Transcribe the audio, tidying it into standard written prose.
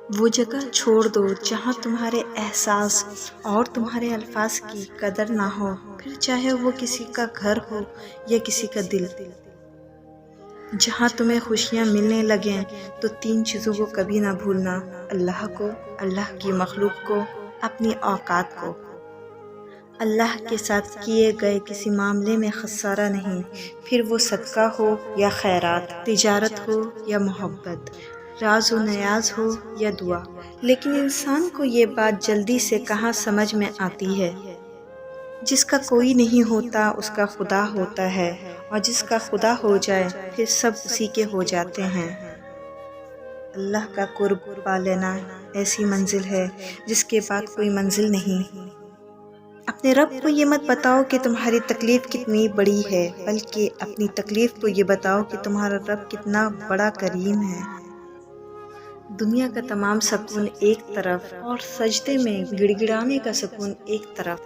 وہ جگہ چھوڑ دو جہاں تمہارے احساس اور تمہارے الفاظ کی قدر نہ ہو، پھر چاہے وہ کسی کا گھر ہو یا کسی کا دل۔ جہاں تمہیں خوشیاں ملنے لگیں تو 3 چیزوں کو کبھی نہ بھولنا: اللہ کو، اللہ کی مخلوق کو، اپنی اوقات کو۔ اللہ کے ساتھ کیے گئے کسی معاملے میں خسارہ نہیں، پھر وہ صدقہ ہو یا خیرات، تجارت ہو یا محبت، راز و نیاز ہو یا دعا۔ لیکن انسان کو یہ بات جلدی سے کہاں سمجھ میں آتی ہے۔ جس کا کوئی نہیں ہوتا اس کا خدا ہوتا ہے، اور جس کا خدا ہو جائے پھر سب اسی کے ہو جاتے ہیں۔ اللہ کا قرب پا لینا ایسی منزل ہے جس کے بعد کوئی منزل نہیں۔ اپنے رب کو یہ مت بتاؤ کہ تمہاری تکلیف کتنی بڑی ہے، بلکہ اپنی تکلیف کو یہ بتاؤ کہ تمہارا رب کتنا بڑا کریم ہے۔ دنیا کا تمام سکون ایک طرف اور سجدے میں گڑ گڑانے کا سکون ایک طرف۔